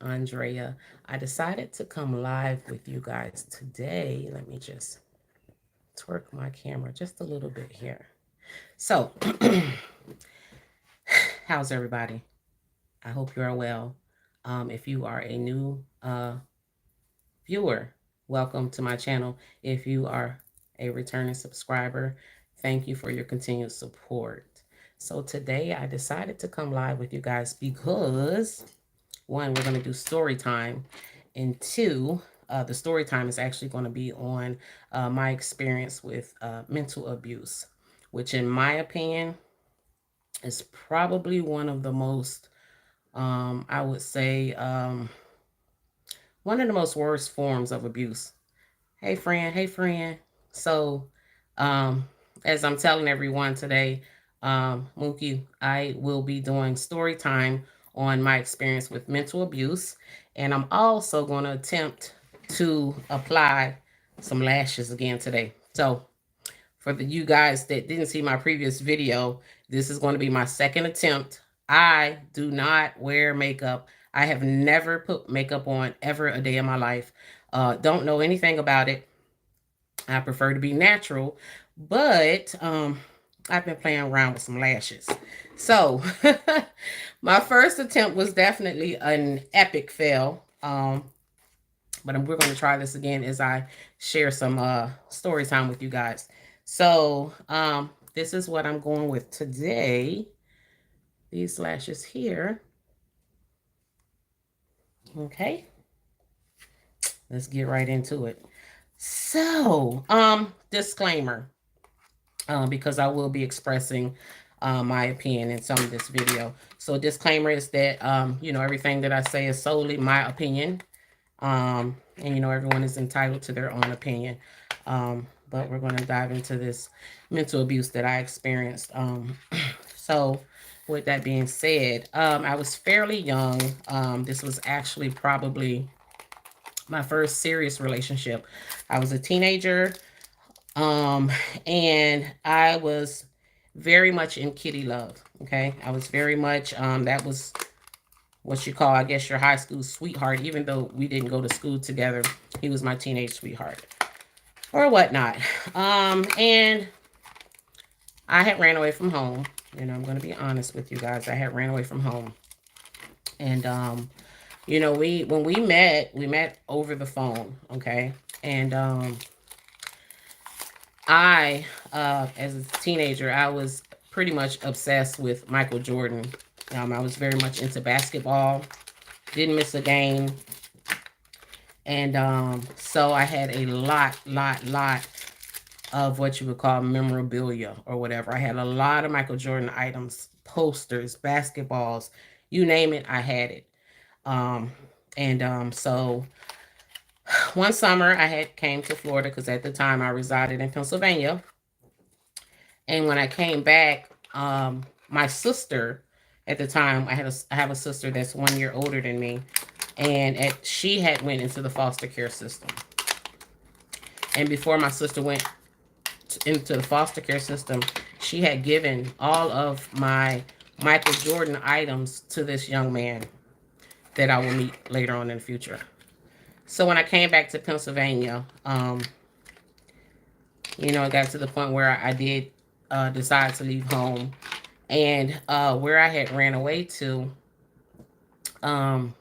Andrea. I decided to come live with you guys today. Let me just twerk my camera just a little bit here. So, how's everybody? I hope you're well. If you are a new viewer, welcome to my channel. If you are a returning subscriber, thank you for your continued support. So, today I decided to come live with you guys because one, we're going to do story time, and two, the story time is actually going to be on my experience with mental abuse, which, in my opinion, is probably one of the most, I would say, one of the most worst forms of abuse. Hey, friend. Hey, friend. So, um, as I'm telling everyone today, Mookie, I will be doing story time on my experience with mental abuse. And I'm also going to attempt to apply some lashes again today. So, for you guys that didn't see my previous video, this is going to be my second attempt. I do not wear makeup. I have never put makeup on ever a day in my life. Don't know anything about it. I prefer to be natural, but I've been playing around with some lashes. So my first attempt was definitely an epic fail. But we're going to try this again as I share some story time with you guys. So this is what I'm going with today. These lashes here. Okay, let's get right into it. So, disclaimer, because I will be expressing my opinion in some of this video. So, disclaimer is that everything that I say is solely my opinion, and everyone is entitled to their own opinion. But we're going to dive into this mental abuse that I experienced. So, with that being said, I was fairly young. This was actually probably my first serious relationship. I was a teenager, um, and I was very much in kitty love. Okay, I was very much that was what you call, I guess, your high school sweetheart. Even though we didn't go to school together, he was my teenage sweetheart or whatnot. And I had ran away from home. I'm going to be honest with you guys. I had ran away from home, and we when we met over the phone. Okay, and I, as a teenager, I was pretty much obsessed with Michael Jordan. I was very much into basketball, didn't miss a game. And so I had a lot of what you would call memorabilia or whatever. I had a lot of Michael Jordan items, posters, basketballs, you name it, I had it. Um, and so one summer I had came to Florida because at the time I resided in Pennsylvania. And when I came back, my sister at the time, I have a sister that's 1 year older than me, and she had went into the foster care system. And before my sister went into the foster care system, she had given all of my Michael Jordan items to this young man that I will meet later on in the future. So when I came back to Pennsylvania, it got to the point where I did decide to leave home, and where I had ran away to, um,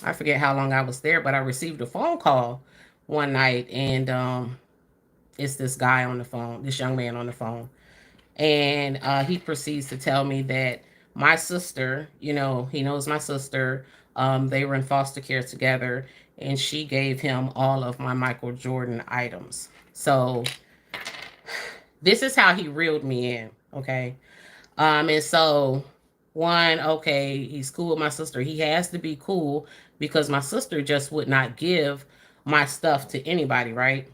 I forget how long I was there, but I received a phone call one night, and it's this guy on the phone, this young man on the phone, and he proceeds to tell me that my sister, he knows my sister. They were in foster care together, and she gave him all of my Michael Jordan items. So this is how he reeled me in. Okay. And so one, okay, he's cool with my sister. He has to be cool because my sister just would not give my stuff to anybody, right?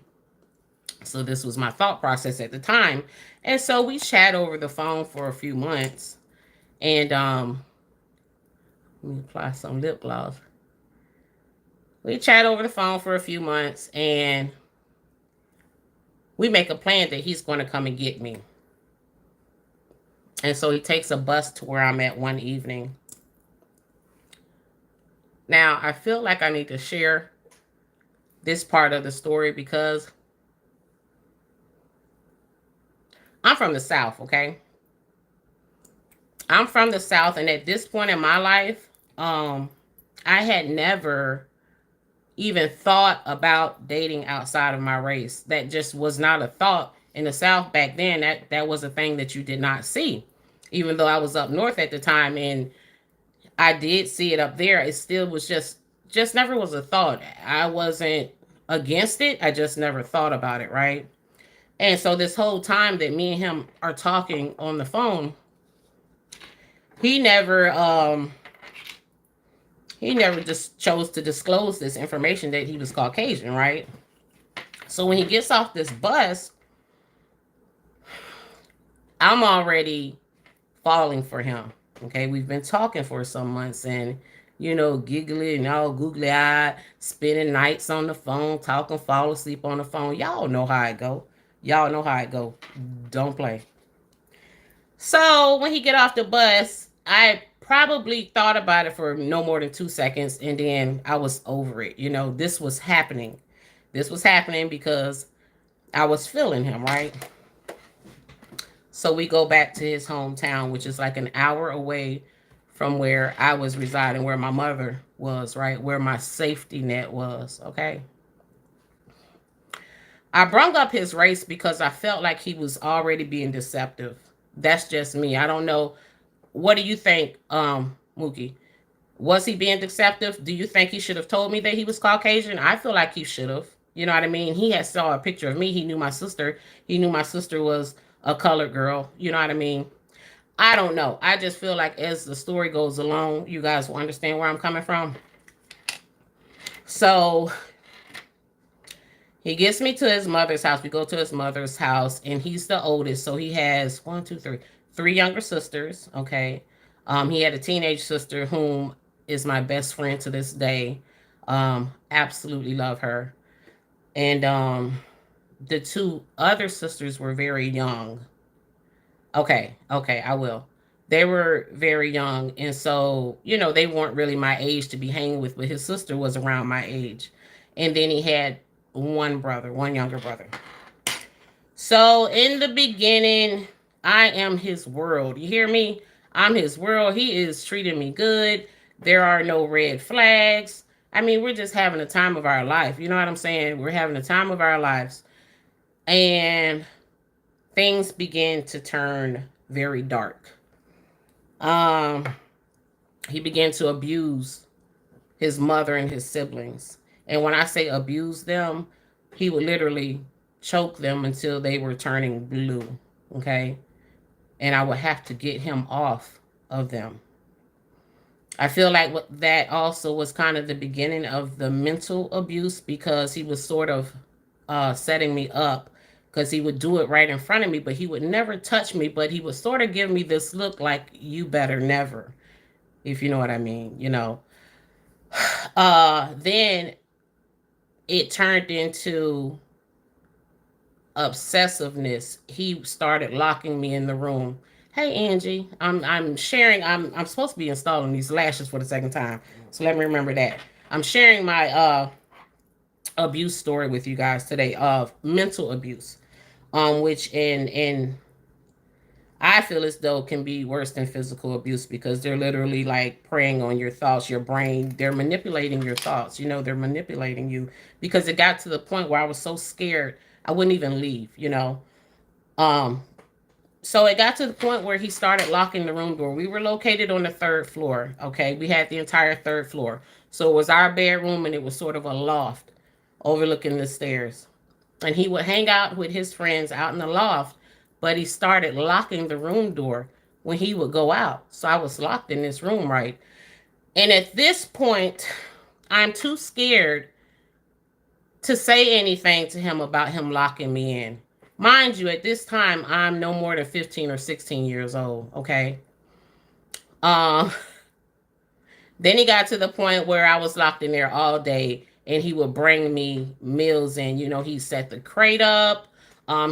So this was my thought process at the time. And so we chat over the phone for a few months. And let me apply some lip gloss. We chat over the phone for a few months, and we make a plan that he's going to come and get me. And so he takes a bus to where I'm at one evening. Now, I feel like I need to share this part of the story because I'm from the South, okay? I'm from the South, and at this point in my life, um, I had never even thought about dating outside of my race. That just was not a thought in the South back then. That was a thing that you did not see. Even though I was up north at the time and I did see it up there, it still was just never was a thought. I wasn't against it. I just never thought about it, right? And so this whole time that me and him are talking on the phone, he never he never just chose to disclose this information that he was Caucasian, right? So when he gets off this bus, I'm already falling for him. Okay, we've been talking for some months and giggly and all googly eyed, spending nights on the phone, talking, fall asleep on the phone. Y'all know how it go. Y'all know how it go. Don't play. So when he get off the bus, I probably thought about it for no more than 2 seconds, and then I was over it. This was happening. This was happening because I was feeling him, right? So we go back to his hometown, which is like an hour away from where I was residing, where my mother was, right? Where my safety net was, okay? I brung up his race because I felt like he was already being deceptive. That's just me. I don't know. What do you think, Mookie? Was he being deceptive? Do you think he should have told me that he was Caucasian? I feel like he should have. You know what I mean? He had saw a picture of me. He knew my sister. He knew my sister was a colored girl. You know what I mean? I don't know. I just feel like as the story goes along, you guys will understand where I'm coming from. So he gets me to his mother's house. We go to his mother's house, and he's the oldest. So he has one, two, three younger sisters. Okay. He had a teenage sister whom is my best friend to this day. Absolutely love her. And the two other sisters were very young. Okay, I will. They were very young, and so they weren't really my age to be hanging with, but his sister was around my age, and then he had one brother, one younger brother. So in the beginning, I am his world. You hear me? I'm his world. He is treating me good. There are no red flags. I mean, we're just having the time of our life. You know what I'm saying? We're having the time of our lives, and things began to turn very dark. Um, he began to abuse his mother and his siblings. And when I say abuse them, he would literally choke them until they were turning blue. Okay. And I would have to get him off of them. I feel like that also was kind of the beginning of the mental abuse because he was sort of setting me up because he would do it right in front of me, but he would never touch me. But he would sort of give me this look like you better never, if you know what I mean. Then it turned into obsessiveness. He started locking me in the room. Hey Angie, I'm sharing. I'm supposed to be installing these lashes for the second time, so let me remember that. I'm sharing my abuse story with you guys today of mental abuse, which in I feel as though can be worse than physical abuse because they're literally like preying on your thoughts, your brain. They're manipulating your thoughts. They're manipulating you because it got to the point where I was so scared I wouldn't even leave. Um, so it got to the point where he started locking the room door. We were located on the third floor. Okay. We had the entire third floor. So it was our bedroom and it was sort of a loft overlooking the stairs. And he would hang out with his friends out in the loft, but he started locking the room door when he would go out. So I was locked in this room, right? And at this point, I'm too scared to say anything to him about him locking me in. Mind you, at this time, I'm no more than 15 or 16 years old, okay? Um, then he got to the point where I was locked in there all day and he would bring me meals and he set the crate up.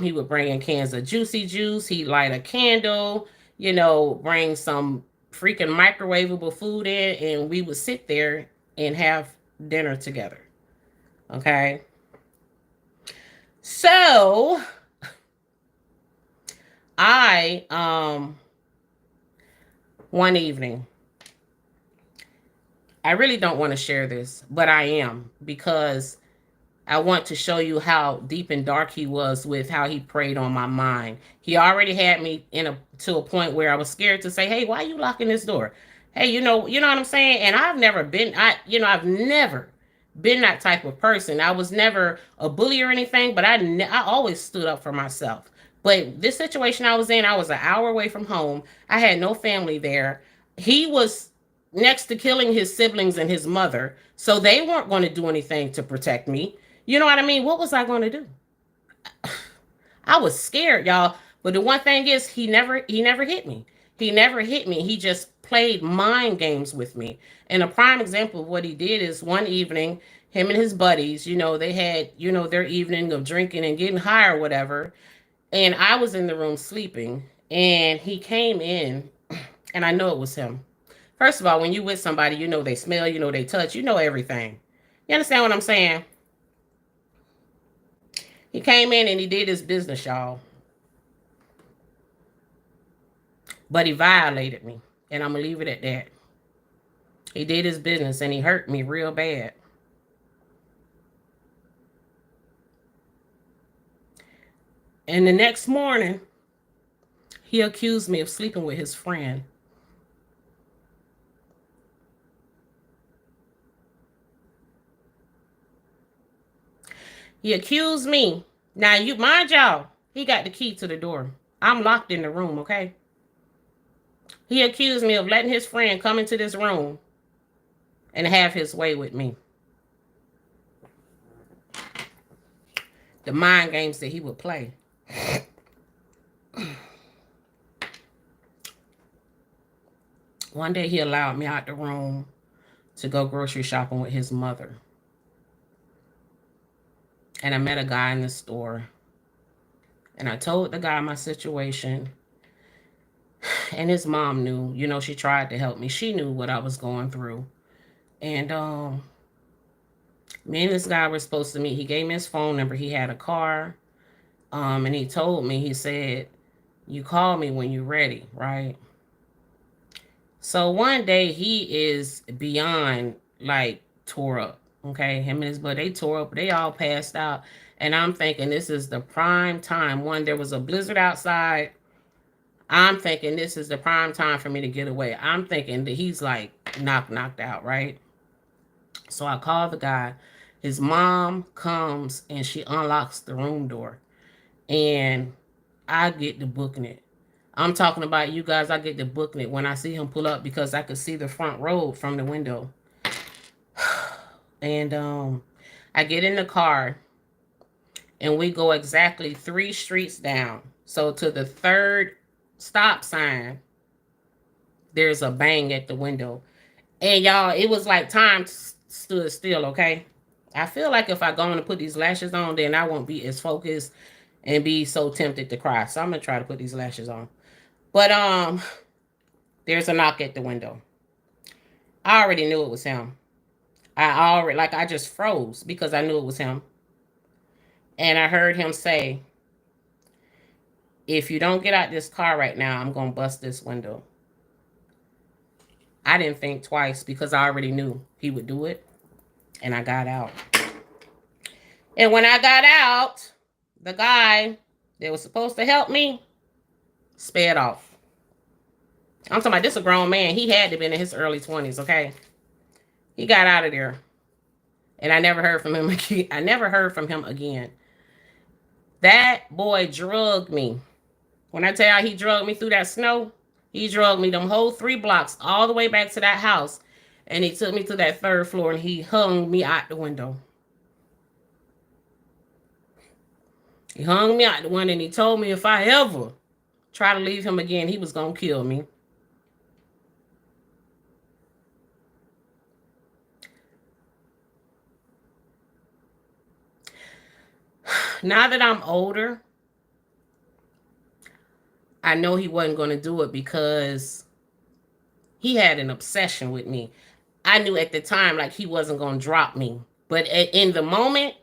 He would bring in cans of juicy juice. He'd light a candle, bring some freaking microwavable food in, and we would sit there and have dinner together. Okay. So I one evening, I really don't want to share this, but I am, because I want to show you how deep and dark he was with how he preyed on my mind. He already had me in a to a point where I was scared to say, "Hey, why are you locking this door?" Hey, you know what I'm saying? And I've never been that type of person. I was never a bully or anything, but I always stood up for myself. But this situation I was in, I was an hour away from home. I had no family there. He was next to killing his siblings and his mother, so they weren't going to do anything to protect me. You know what I mean? What was I going to do? I was scared, y'all. But the one thing is, he never hit me. He never hit me. He just played mind games with me. And a prime example of what he did is one evening, him and his buddies, they had, their evening of drinking and getting high or whatever. And I was in the room sleeping, and he came in, and I know it was him. First of all, when you with somebody, they smell, they touch, everything. You understand what I'm saying? He came in and he did his business, y'all. But he violated me. And I'm going to leave it at that. He did his business and he hurt me real bad. And the next morning, he accused me of sleeping with his friend. He accused me. Now, you mind y'all, he got the key to the door. I'm locked in the room, okay? He accused me of letting his friend come into this room and have his way with me. The mind games that he would play. One day he allowed me out the room to go grocery shopping with his mother. And I met a guy in the store. And I told the guy my situation. And his mom knew, she tried to help me. She knew what I was going through. And me and this guy were supposed to meet. He gave me his phone number. He had a car. And he told me, he said, "You call me when you're ready," right? So one day he is beyond like tore up. Okay. Him and his buddy, they tore up. They all passed out. And I'm thinking this is the prime time. One, there was a blizzard outside. I'm thinking this is the prime time for me to get away. I'm thinking that he's like knocked out, right? So I call the guy. His mom comes and she unlocks the room door. And I get to booking it. I'm talking about, you guys, I get to booking it when I see him pull up, because I could see the front road from the window. And I get in the car and we go exactly 3 streets down. So to the third stop sign, there's a bang at the window. And y'all, it was like time stood still, okay? I feel like if I go on and put these lashes on, then I won't be as focused and be so tempted to cry. So I'm going to try to put these lashes on. But there's a knock at the window. I already knew it was him. I just froze because I knew it was him. And I heard him say, "If you don't get out this car right now, I'm going to bust this window." I didn't think twice because I already knew he would do it. And I got out. And when I got out, the guy that was supposed to help me sped off. I'm talking about, this a grown man. He had to have been in his early 20s, okay? He got out of there. And I never heard from him again. I never heard from him again. That boy drugged me. When I tell you he drugged me through that snow, he drugged me them whole 3 blocks all the way back to that house. And he took me to that 3rd floor and he hung me out the window. He hung me out the window and he told me if I ever try to leave him again, he was going to kill me. Now that I'm older, I know he wasn't going to do it because he had an obsession with me. I knew at the time like he wasn't gonna drop me. But in the moment,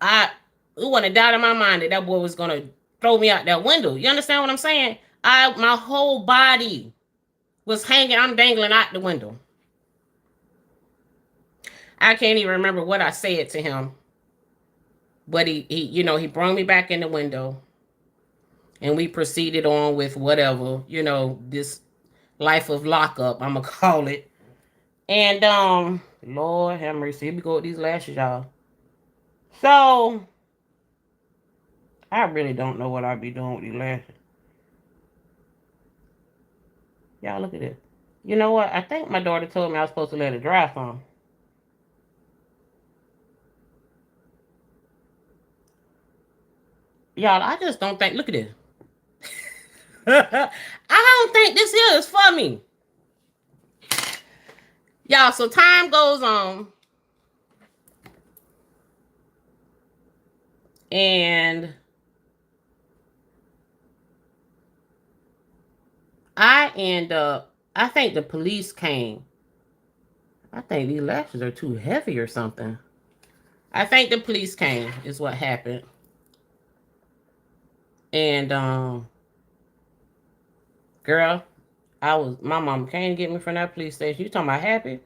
I it wasn't a doubt in my mind that that boy was gonna throw me out that window. You understand what I'm saying? My whole body was hanging. I'm dangling out the window. I can't even remember what I said to him, but he brought me back in the window, and we proceeded on with whatever, this life of lockup, I'm gonna call it. And Lord have mercy, here we go with these lashes, y'all. So I really don't know what I'd be doing with these lashes. Y'all look at this. You know what? I think my daughter told me I was supposed to let it dry some. Y'all, I just don't think. Look at this. I don't think this here is for me. Y'all, so time goes on. And I think the police came. I think these lashes are too heavy or something. I think the police came is what happened. And girl, my mom came to get me from that police station. You talking about happy?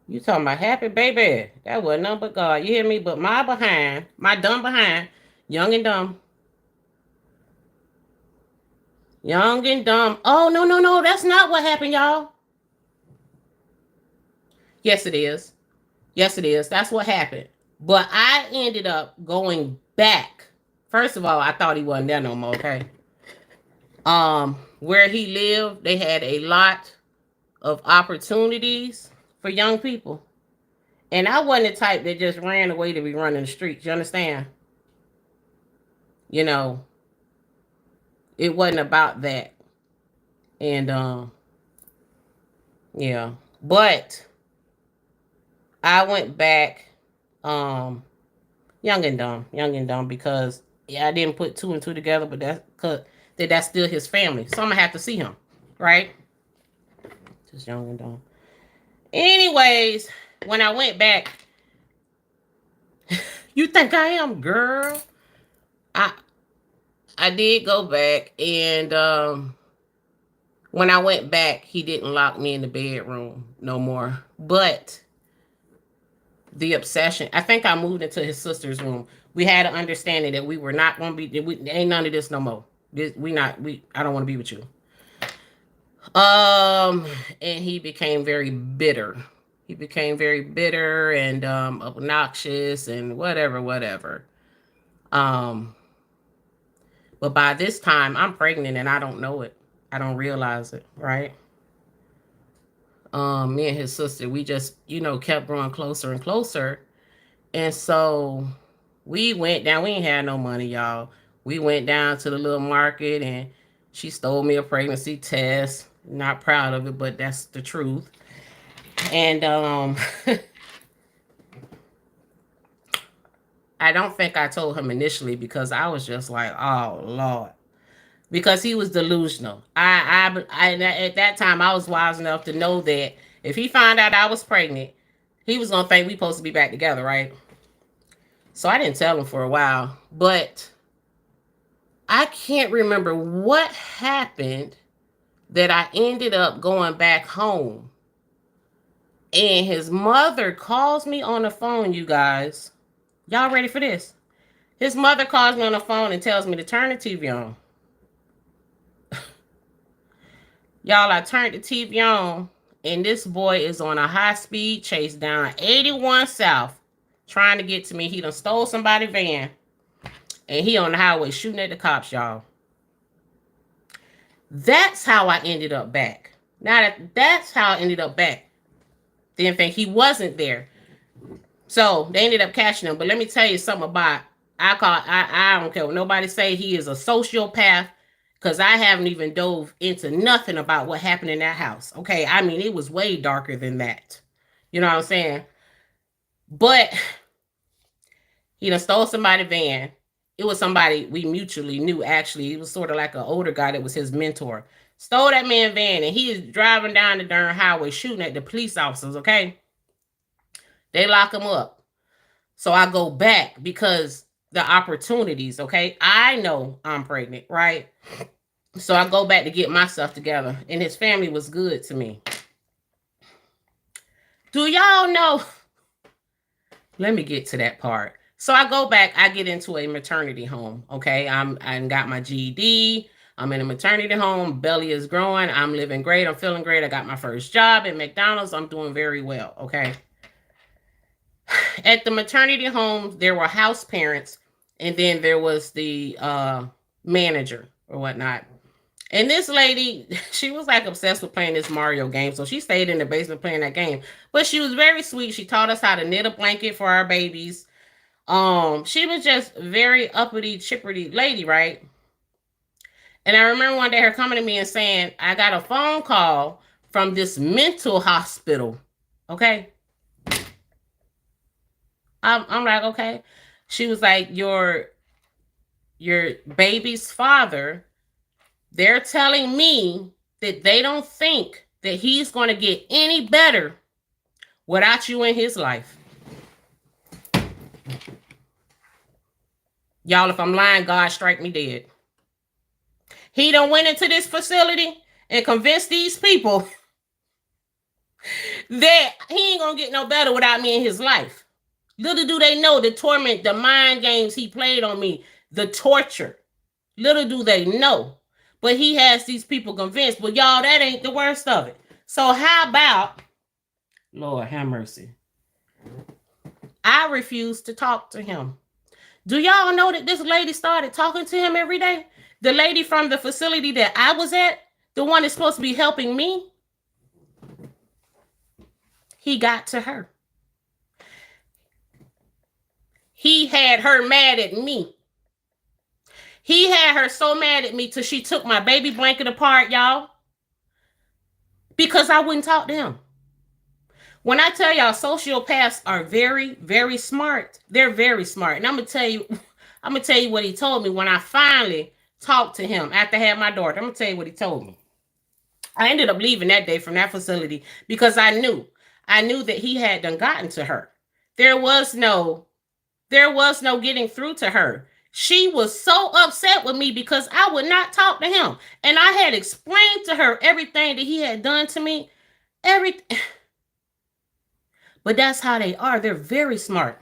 You talking about happy, baby? That was nothing but God. You hear me? But my dumb behind, young and dumb. Young and dumb. Oh, no, no, no. That's not what happened, y'all. Yes, it is. Yes, it is. That's what happened. But I ended up going back. First of all, I thought he wasn't there no more, okay? Where he lived, they had a lot of opportunities for young people. And I wasn't the type that just ran away to be running the streets. You understand? You know, it wasn't about that. And yeah. But I went back young and dumb because I didn't put two and two together, but that's still his family. So I'm gonna have to see him. Right? Just young and dumb. Anyways, when I went back, you think I am, girl? I I did go back, and when I went back, he didn't lock me in the bedroom no more. But the obsession, I think I moved into his sister's room. We had an understanding that we were not going to be. Ain't none of this no more. I don't want to be with you. And he became very bitter. He became very bitter and obnoxious and whatever. Um, but by this time, I'm pregnant and I don't know it. I don't realize it, right? Me and his sister, we just, kept growing closer and closer. And so we went down. We ain't had no money, y'all. We went down to the little market and she stole me a pregnancy test. Not proud of it, but that's the truth. And I don't think I told him initially because I was just like, oh Lord, because he was delusional. I at that time I was wise enough to know that if he found out I was pregnant, he was gonna think we supposed to be back together, right? So I didn't tell him for a while, but I can't remember what happened that I ended up going back home. And his mother calls me on the phone, you guys. Y'all ready for this? His mother calls me on the phone and tells me to turn the TV on. Y'all, I turned the TV on, and this boy is on a high-speed chase down 81 South, trying to get to me. He done stole somebody's van, and he on the highway shooting at the cops, y'all. That's how I ended up back. That's how I ended up back. Didn't think he wasn't there. So they ended up catching him. But let me tell you something about I don't care what nobody say, he is a sociopath, because I haven't even dove into nothing about what happened in that house. Okay, I mean, it was way darker than that. You know what I'm saying? But he done stole somebody's van. It was somebody we mutually knew, actually. It was sort of like an older guy that was his mentor. Stole that man van, and he is driving down the darn highway shooting at the police officers, okay? They lock him up. So I go back because the opportunities, okay? I know I'm pregnant, right? So I go back to get myself together, and his family was good to me. Do y'all know? Let me get to that part. So I go back, I get into a maternity home, okay? I got my GED. I'm in a maternity home. Belly is growing. I'm living great. I'm feeling great. I got my first job at McDonald's. I'm doing very well, okay? At the maternity home, there were house parents, and then there was the manager or whatnot. And this lady, she was like obsessed with playing this Mario game. So she stayed in the basement playing that game. But she was very sweet. She taught us how to knit a blanket for our babies. She was just very uppity, chipperty lady, right? And I remember one day her coming to me and saying, I got a phone call from this mental hospital. Okay. I'm like, okay. She was like, your baby's father, they're telling me that they don't think that he's going to get any better without you in his life. Y'all, if I'm lying, God strike me dead. He done went into this facility and convinced these people that he ain't gonna get no better without me in his life. Little do they know the torment, the mind games he played on me, the torture. Little do they know. But he has these people convinced. But y'all, that ain't the worst of it. So how about, Lord have mercy, I refuse to talk to him. Do y'all know that this lady started talking to him every day? The lady from the facility that I was at, the one that's supposed to be helping me, he got to her. He had her mad at me. He had her so mad at me till she took my baby blanket apart, y'all, because I wouldn't talk to him. When I tell y'all, sociopaths are very, very smart. They're very smart. And I'm gonna tell you what he told me when I finally talked to him after I had my daughter. I'm gonna tell you what he told me. I ended up leaving that day from that facility because I knew that he had done gotten to her. There was no getting through to her. She was so upset with me because I would not talk to him. And I had explained to her everything that he had done to me. Everything. But that's how they are. They're very smart.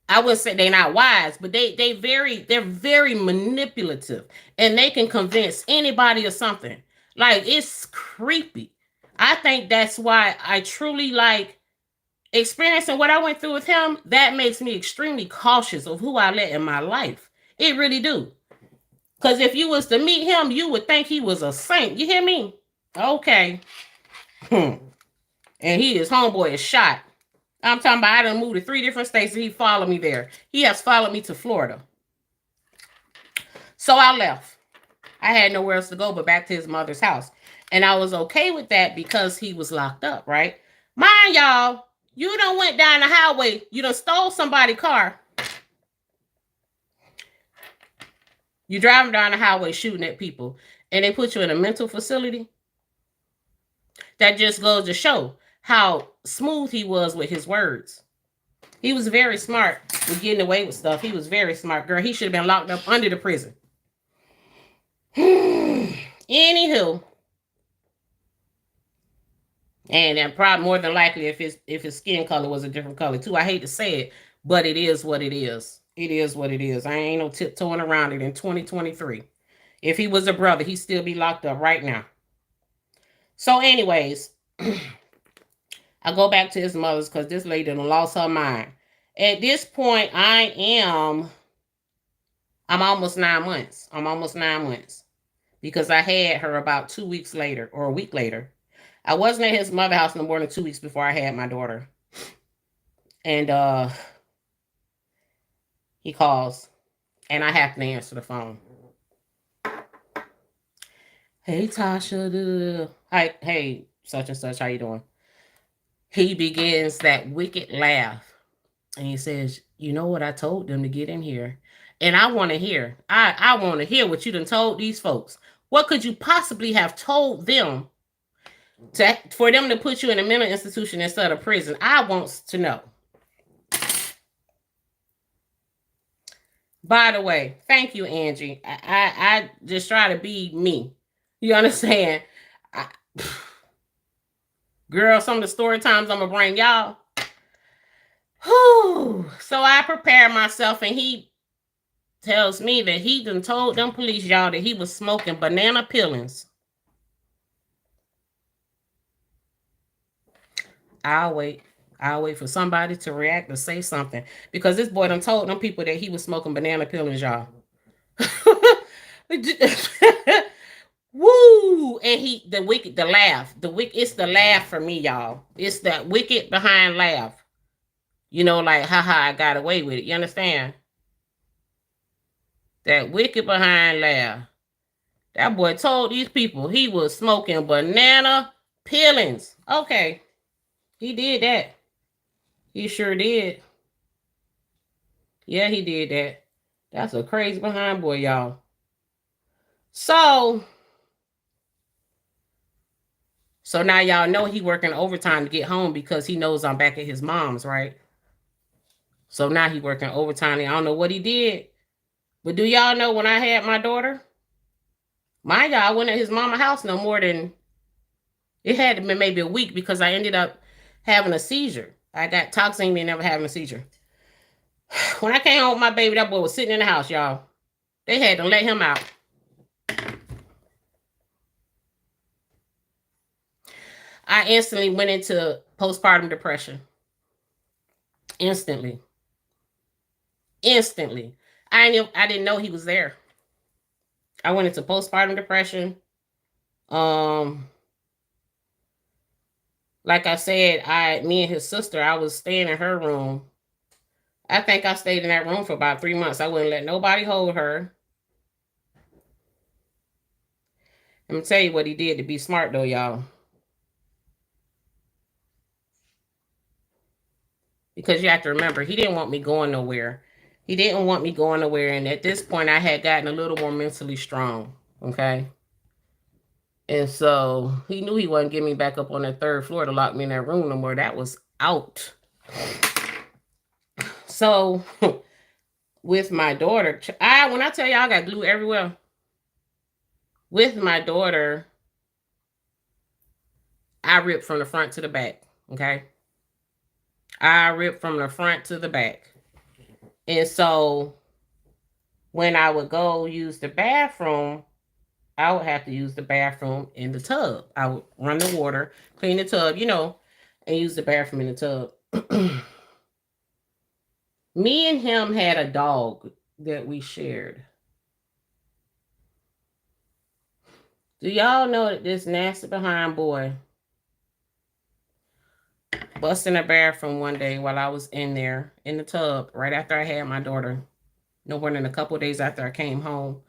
I wouldn't say they're not wise, but they're very manipulative, and they can convince anybody of something. Like, it's creepy. I think that's why I truly like experiencing what I went through with him. That makes me extremely cautious of who I let in my life. It really do. Because if you was to meet him, you would think he was a saint. You hear me? Okay. And his homeboy is shot. I'm talking about I done moved to 3 different states and he followed me there. He has followed me to Florida. So I left. I had nowhere else to go but back to his mother's house. And I was okay with that because he was locked up, right? Mind y'all, you done went down the highway. You done stole somebody's car. You driving down the highway shooting at people. And they put you in a mental facility. That just goes to show how smooth he was with his words. He was very smart with getting away with stuff. He was very smart, girl. He should have been locked up under the prison. Anywho, and then probably more than likely if his skin color was a different color too. I hate to say it, but it is what it is. It is what it is. I ain't no tiptoeing around it in 2023. If he was a brother, he'd still be locked up right now. So anyways, I go back to his mother's because this lady done lost her mind. At this point, I'm almost 9 months. I'm almost 9 months because I had her about 2 weeks later or a week later. I wasn't at his mother's house no more than 2 weeks before I had my daughter. And he calls and I have to answer the phone. Hey, Tasha. Hi, hey, such and such. How you doing? He begins that wicked laugh. And he says, you know what I told them to get in here? And I want to hear. I want to hear what you done told these folks. What could you possibly have told them for them to put you in a mental institution instead of prison? I want to know. By the way, thank you, Angie. I just try to be me. You understand? I, girl, some of the story times I'm gonna bring y'all. Whew. So I prepare myself, and he tells me that he done told them police, y'all, that he was smoking banana peelings. I'll wait. I'll wait for somebody to react or say something. Because this boy done told them people that he was smoking banana peelings, y'all. Woo! And the laugh. It's the laugh for me, y'all. It's that wicked behind laugh. You know, like, haha, I got away with it. You understand? That wicked behind laugh. That boy told these people he was smoking banana peelings. Okay. He did that. He sure did. Yeah, he did that. That's a crazy behind boy, y'all. So now y'all know he working overtime to get home because he knows I'm back at his mom's, right? So now he working overtime. I don't know what he did. But do y'all know when I had my daughter? Mind y'all, I went at his mama's house no more than, it had to be maybe a week because I ended up having a seizure. I got toxin and never having a seizure. When I came home with my baby, that boy was sitting in the house, y'all. They had to let him out. I instantly went into postpartum depression. Instantly. I didn't know he was there. I went into postpartum depression. Like I said, me and his sister, I was staying in her room. I think I stayed in that room for about 3 months. I wouldn't let nobody hold her. Let me tell you what he did to be smart, though, y'all. Because you have to remember, he didn't want me going nowhere. And at this point, I had gotten a little more mentally strong, okay? And so he knew he wasn't getting me back up on that third floor to lock me in that room no more. That was out. So with my daughter, when I tell y'all I got glue everywhere, with my daughter, I ripped from the front to the back, okay? I ripped from the front to the back. And so when I would go use the bathroom, I would have to use the bathroom in the tub. I would run the water, clean the tub, and use the bathroom in the tub. Me and him had a dog that we shared. Do y'all know that this nasty behind boy busted in the bathroom one day while I was in there in the tub right after I had my daughter? No more than a couple of days after I came home.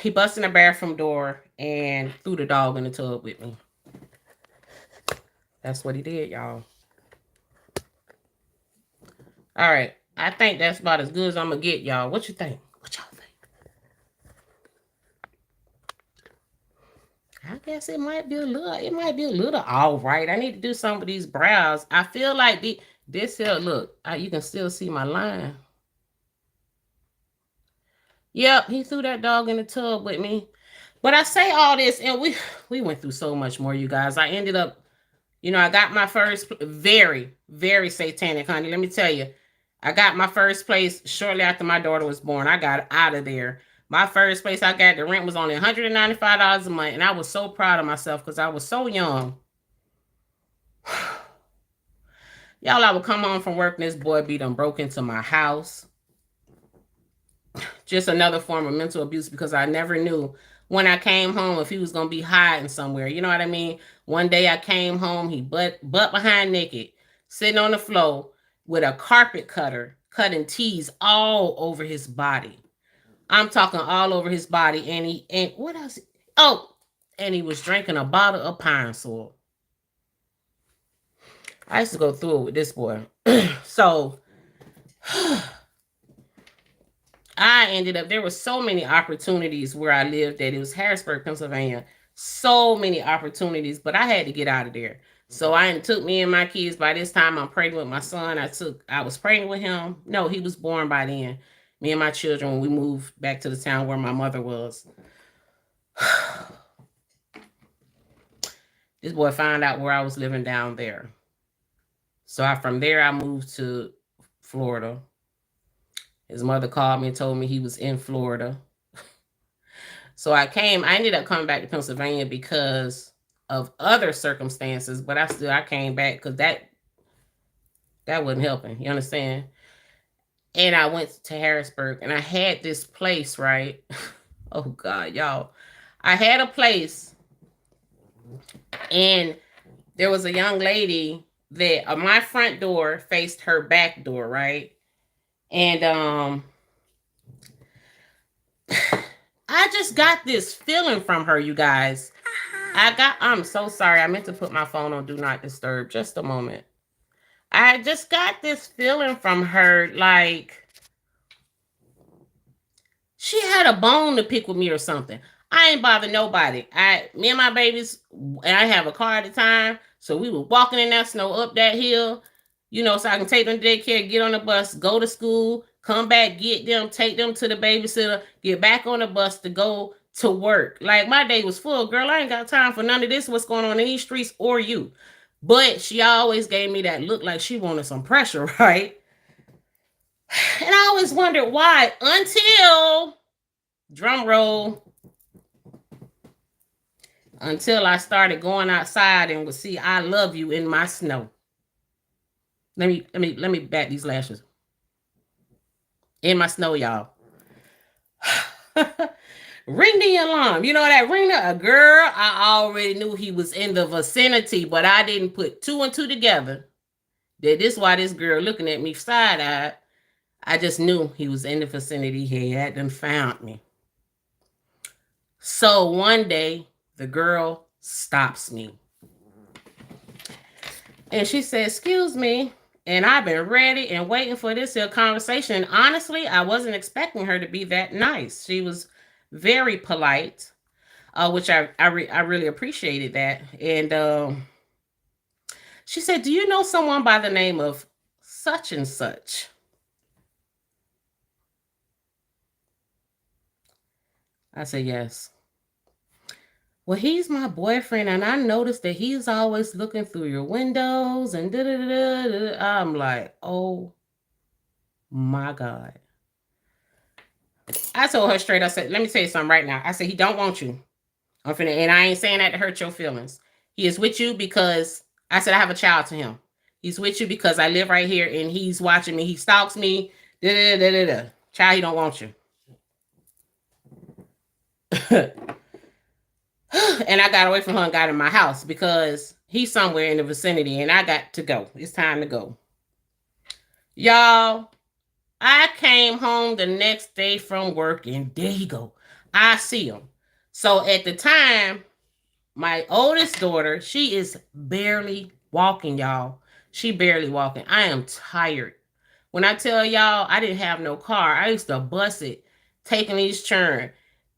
He busted in the bathroom door and threw the dog in the tub with me. That's what he did, y'all. All right. I think that's about as good as I'm going to get, y'all. What you think? What y'all think? I guess it might be a little all right. I need to do some of these brows. I feel like this here, look, you can still see my line. Yep, he threw that dog in the tub with me. But I say all this, and we went through so much more, you guys. I ended up, I got my first, very, very satanic, honey. Let me tell you. I got my first place shortly after my daughter was born. I got out of there. My first place I got, the rent was only $195 a month, and I was so proud of myself because I was so young. Y'all, I would come home from work and this boy be done broke into my house. Just another form of mental abuse because I never knew when I came home if he was going to be hiding somewhere. You know what I mean? One day I came home, he butt behind naked, sitting on the floor with a carpet cutter, cutting tees all over his body. I'm talking all over his body. And what else? Oh, and he was drinking a bottle of pine sol. I used to go through it with this boy. So I ended up, there were so many opportunities where I lived that it was Harrisburg, Pennsylvania. So many opportunities, but I had to get out of there. So I took me and my kids. By this time, I'm pregnant with my son. I was pregnant with him. No, he was born by then. Me and my children, when we moved back to the town where my mother was. This boy found out where I was living down there. So from there, I moved to Florida. His mother called me and told me he was in Florida. So I ended up coming back to Pennsylvania because of other circumstances, but I came back because that wasn't helping. You understand? And I went to Harrisburg and I had this place, right? Oh God, y'all. I had a place and there was a young lady that my front door faced her back door, right? And I just got this feeling from her, you guys. I'm so sorry. I meant to put my phone on Do Not Disturb. Just a moment. I just got this feeling from her like she had a bone to pick with me or something. I ain't bother nobody. Me and my babies, and I have a car at the time, so we were walking in that snow up that hill, so I can take them to daycare, get on the bus, go to school, come back, get them, take them to the babysitter, get back on the bus to go to work. Like my day was full, girl. I ain't got time for none of this. What's going on in these streets or you? But she always gave me that look like she wanted some pressure, right? And I always wondered why until drum roll until I started going outside and would see I love you in my snow. Let me back these lashes. In my snow, y'all. Ring the alarm. You know that ring a girl, I already knew he was in the vicinity, but I didn't put two and two together. That this why this girl looking at me side-eyed. I just knew he was in the vicinity. He had done found me. So one day, the girl stops me. And she said, "Excuse me." And I've been ready and waiting for this here conversation. And honestly, I wasn't expecting her to be that nice. She was very polite, which I really appreciated that. And she said, "Do you know someone by the name of such and such?" I said, "Yes." "Well, he's my boyfriend, and I noticed that he's always looking through your windows and da da da da." I'm like, oh my God. I told her straight, I said, "Let me tell you something right now." I said, "He don't want you. And I ain't saying that to hurt your feelings. He is with you because," I said, "I have a child to him. He's with you because I live right here and he's watching me. He stalks me. Da da da da da. Child, he don't want you." And I got away from her and got in my house because he's somewhere in the vicinity and I got to go. It's time to go. Y'all, I came home the next day from work and there you go. I see him. So at the time, my oldest daughter, she is barely walking, y'all. She barely walking. I am tired. When I tell y'all I didn't have no car, I used to bus it, taking these churn,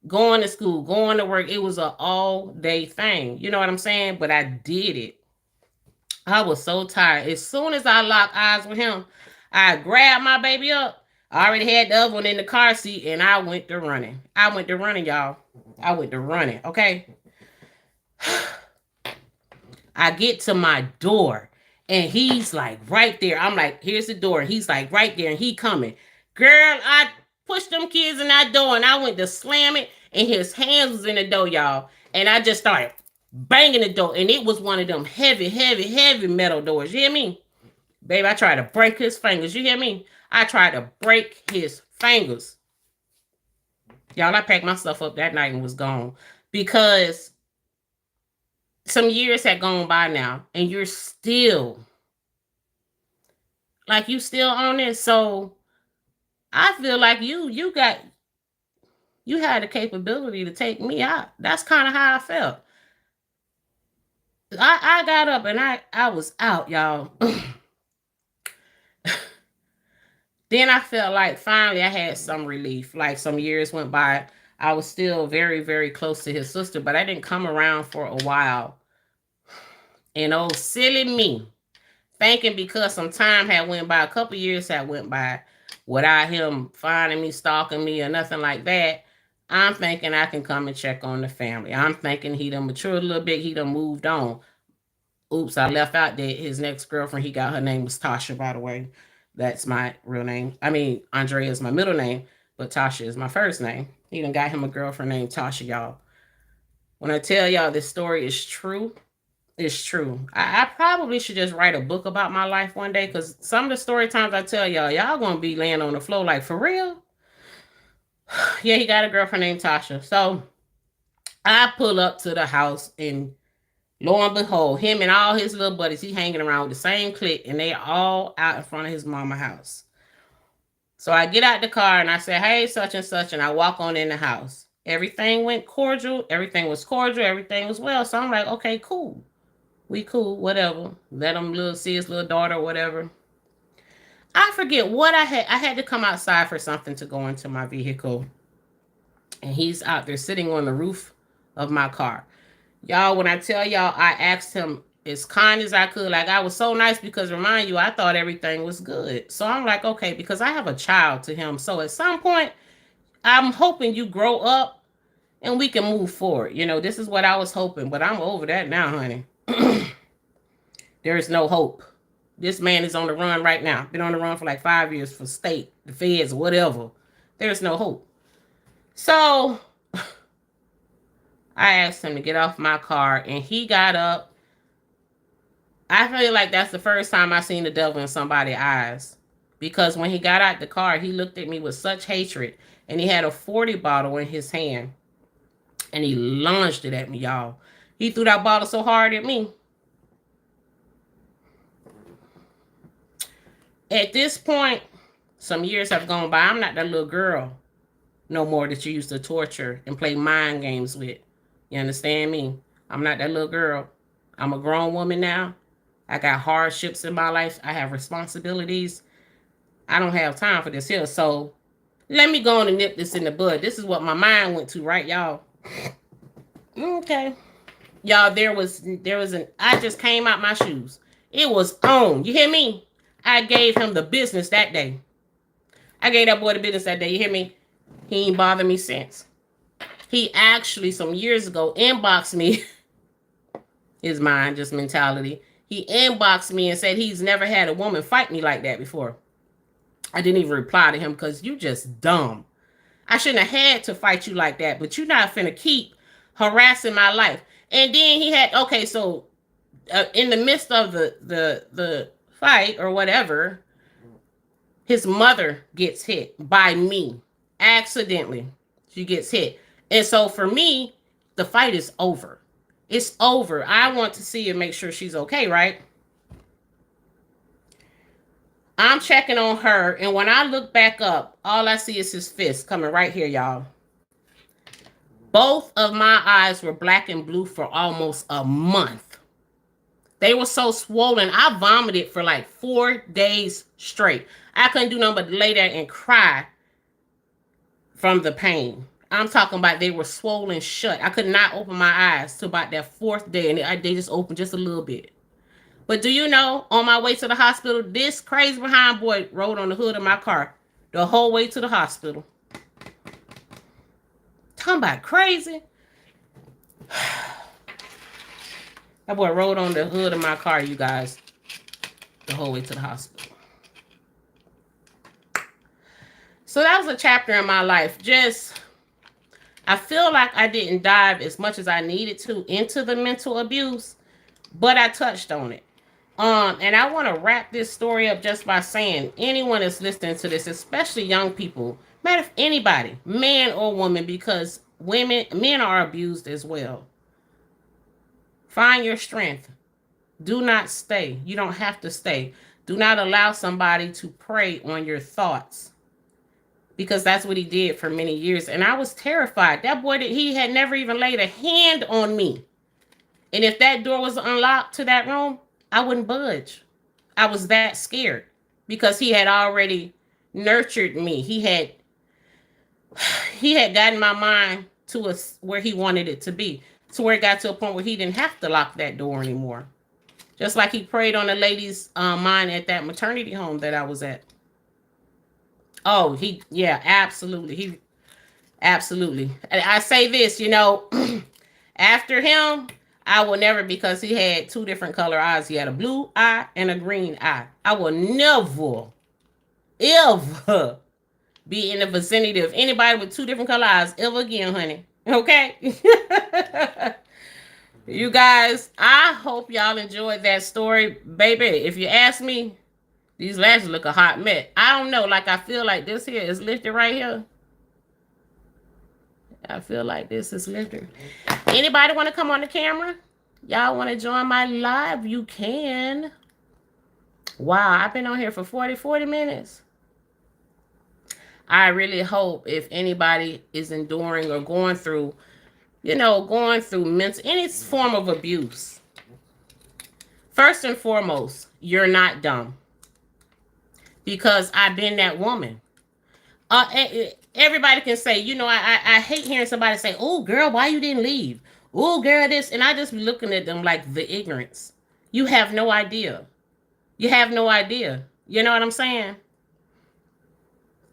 going to school, going to work. It was an all-day thing. You know what I'm saying? But I did it. I was so tired. As soon as I locked eyes with him, I grabbed my baby up. I already had the other one in the car seat, and I went to running. I went to running, y'all. I went to running, okay? I get to my door, and he's like right there. I'm like, "Here's the door." He's like right there, and he coming. Girl, I pushed them kids in that door, and I went to slam it, and his hands was in the door, y'all. And I just started banging the door, and it was one of them heavy, heavy, heavy metal doors. You hear me? Babe, I tried to break his fingers. You hear me? I tried to break his fingers. Y'all, I packed my stuff up that night and was gone because some years had gone by now and you're still you still on it. So I feel like you had the capability to take me out. That's kind of how I felt. I got up and I was out, y'all. Then I felt like finally I had some relief. Like some years went by. I was still very, very close to his sister, but I didn't come around for a while. And oh, silly me, thinking because some time had went by, a couple years had went by, without him finding me, stalking me, or nothing like that. I'm thinking I can come and check on the family. I'm thinking he done matured a little bit. He done moved on. Oops, I left out that his next girlfriend, he got, her name was Tasha, by the way. That's my real name. I mean, Andrea is my middle name, but Tasha is my first name. He done got him a girlfriend named Tasha, y'all. When I tell y'all this story is true, it's true. I probably should just write a book about my life one day, because some of the story times I tell y'all, y'all gonna be laying on the floor like, for real? Yeah, he got a girlfriend named Tasha. So I pull up to the house, and lo and behold, him and all his little buddies, he hanging around with the same clique, and they all out in front of his mama house. So I get out the car and I say, hey, such and such, and I walk on in the house. Everything went cordial. Everything was cordial. Everything was well. So I'm like, okay, cool. We cool, whatever. Let him see his little daughter, whatever. I forget what I had. I had to come outside for something to go into my vehicle. And he's out there sitting on the roof of my car. Y'all, when I tell y'all, I asked him as kind as I could. Like, I was so nice because, remind you, I thought everything was good. So I'm like, okay, because I have a child to him. So at some point, I'm hoping you grow up and we can move forward. You know, this is what I was hoping. But I'm over that now, honey. There is no hope. This man is on the run right now. Been on the run for like 5 years for state, the feds, whatever. There's no hope. So I asked him to get off my car, and he got up. I feel like that's the first time I seen the devil in somebody's eyes. Because when he got out the car, he looked at me with such hatred, and he had a 40 bottle in his hand, and he lunged it at me, y'all. He threw that bottle so hard at me. At this point, some years have gone by. I'm not that little girl no more that you used to torture and play mind games with. You understand me? I'm not that little girl. I'm a grown woman now. I got hardships in my life. I have responsibilities. I don't have time for this here. So let me go on and nip this in the bud. This is what my mind went to, right, y'all? Okay. Y'all, there was I just came out my shoes. It was on. You hear me? I gave him the business that day. I gave that boy the business that day. You hear me? He ain't bothered me since. He actually, some years ago, inboxed me. His mind, just mentality. He inboxed me and said he's never had a woman fight me like that before. I didn't even reply to him because you just dumb. I shouldn't have had to fight you like that, but you're not finna keep harassing my life. And then he had, okay, so in the midst of the fight or whatever, his mother gets hit by me accidentally. She gets hit. And so for me, the fight is over. It's over. I want to see and make sure she's okay, right? I'm checking on her, and when I look back up, all I see is his fist coming right here, y'all. Both of my eyes were black and blue for almost a month. They were so swollen. I vomited for like 4 days straight. I couldn't do nothing but lay there and cry from the pain. I'm talking about they were swollen shut. I could not open my eyes till about that 4th day, and they just opened just a little bit. But do you know, on my way to the hospital, this crazy behind boy rode on the hood of my car the whole way to the hospital. Talking about crazy. That boy rode on the hood of my car, you guys, the whole way to the hospital. So that was a chapter in my life. Just, I feel like I didn't dive as much as I needed to into the mental abuse, but I touched on it. And I want to wrap this story up just by saying, anyone that's listening to this, especially young people, matter if anybody, man or woman, because men are abused as well. Find your strength. Do not stay. You don't have to stay. Do not allow somebody to prey on your thoughts, because that's what he did for many years. And I was terrified. That boy, he had never even laid a hand on me. And if that door was unlocked to that room, I wouldn't budge. I was that scared because he had already nurtured me. He had gotten my mind to us where he wanted it to be, to where it got to a point where he didn't have to lock that door anymore. Just like he prayed on the lady's mind at that maternity home that I was at. Oh, yeah, absolutely. Absolutely. And I say this, after him, I will never, because he had two different color eyes. He had a blue eye and a green eye. I will never, ever be in the vicinity of anybody with two different color eyes ever again, honey. Okay? You guys, I hope y'all enjoyed that story. Baby, if you ask me, these lashes look a hot mess. I don't know. Like, I feel like this here is lifted right here. I feel like this is lifted. Anybody want to come on the camera? Y'all want to join my live? You can. Wow, I've been on here for 40 minutes. I really hope if anybody is enduring or going through, any form of abuse, first and foremost, you're not dumb. Because I've been that woman. Everybody can say, I hate hearing somebody say, "Oh, girl, why you didn't leave? Oh, girl, this," and I just be looking at them like the ignorance. You have no idea. You have no idea. You know what I'm saying?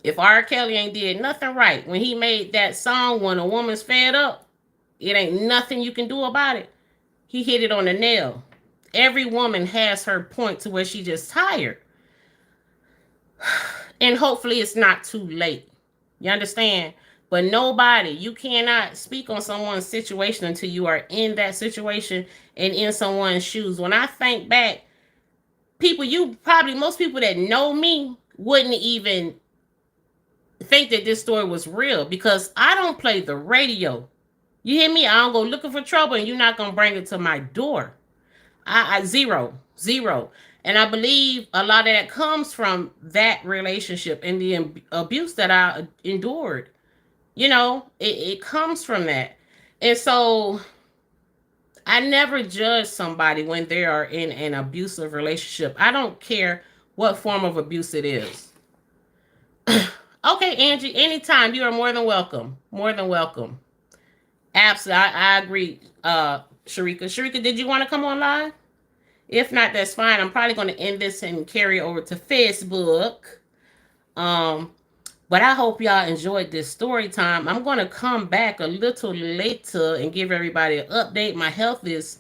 If R. Kelly ain't did nothing right when he made that song "When a Woman's Fed Up," it ain't nothing you can do about it. He hit it on the nail. Every woman has her point to where she just tired. And hopefully it's not too late. You understand? But you cannot speak on someone's situation until you are in that situation and in someone's shoes. When I think back, most people that know me wouldn't even think that this story was real, because I don't play the radio. You hear me? I don't go looking for trouble, and you're not going to bring it to my door. I zero. And I believe a lot of that comes from that relationship and the abuse that I endured. It comes from that. And so I never judge somebody when they are in an abusive relationship. I don't care what form of abuse it is. Okay, Angie, anytime. You are more than welcome. More than welcome. Absolutely. I agree. Sharika, did you want to come on live? If not, that's fine. I'm probably going to end this and carry over to Facebook. But I hope y'all enjoyed this story time. I'm going to come back a little later and give everybody an update. My health is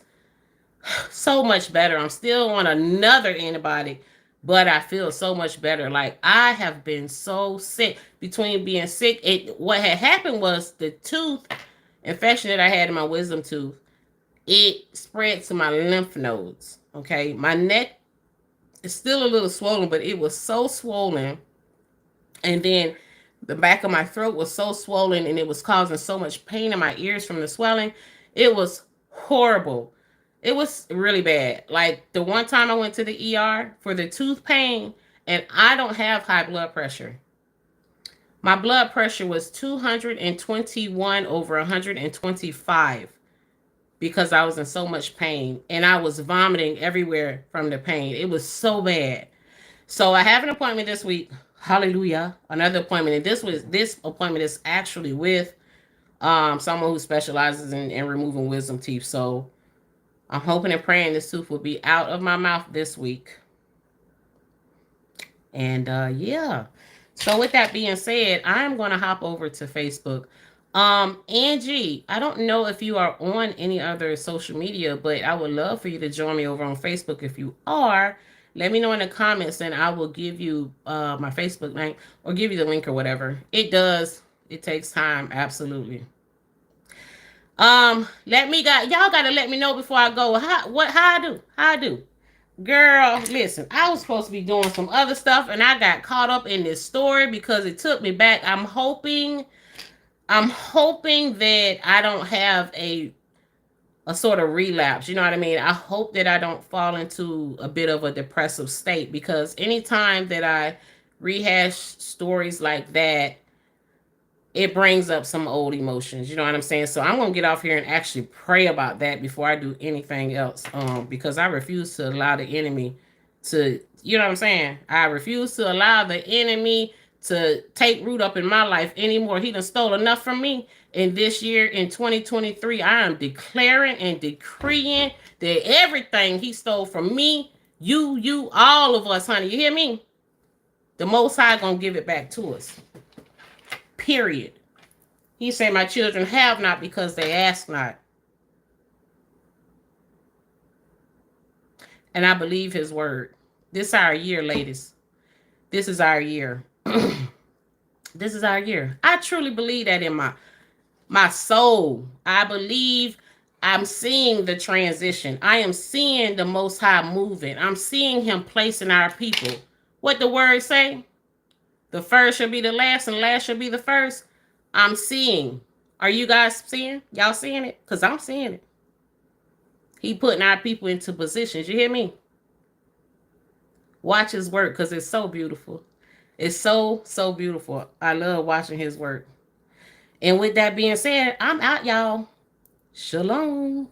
so much better. I'm still on another antibiotic, but I feel so much better. Like, I have been so sick. Between being sick, what had happened was the tooth infection that I had in my wisdom tooth, it spread to my lymph nodes. Okay, my neck is still a little swollen, but it was so swollen. And then the back of my throat was so swollen, and it was causing so much pain in my ears from the swelling. It was horrible. It was really bad. Like, the one time I went to the ER for the tooth pain, and I don't have high blood pressure. My blood pressure was 221 over 125. Because I was in so much pain, and I was vomiting everywhere from the pain. It was so bad. So I have an appointment this week. Hallelujah. Another appointment. And this appointment is actually with someone who specializes in removing wisdom teeth. So I'm hoping and praying this tooth will be out of my mouth this week. And yeah. So with that being said, I'm going to hop over to Facebook. Angie, I don't know if you are on any other social media, but I would love for you to join me over on Facebook. If you are, let me know in the comments, and I will give you my Facebook link, or give you the link or whatever. It takes time, absolutely. Y'all gotta let me know before I go how I do. Girl, listen, I was supposed to be doing some other stuff, and I got caught up in this story because it took me back. I'm hoping that I don't have a sort of relapse. You know what I mean? I hope that I don't fall into a bit of a depressive state, because anytime that I rehash stories like that, it brings up some old emotions. You know what I'm saying? So I'm going to get off here and actually pray about that before I do anything else. Because I refuse to allow the enemy to, you know what I'm saying? I refuse to allow the enemy to take root up in my life anymore. He done stole enough from me. And this year in 2023, I am declaring and decreeing that everything he stole from me, you, all of us, honey, you hear me? The Most High gonna give it back to us. Period. He said, my children have not because they ask not. And I believe his word. This is our year, ladies. This is our year. This is our year. I truly believe that in my soul. I believe I'm seeing the transition. I am seeing the Most High moving. I'm seeing him placing our people. What the word say? The first shall be the last and the last shall be the first. I'm seeing. Are you guys seeing? Y'all seeing it? Because I'm seeing it. He putting our people into positions. You hear me? Watch his work because it's so beautiful. It's so, so beautiful. I love watching his work. And with that being said, I'm out, y'all. Shalom.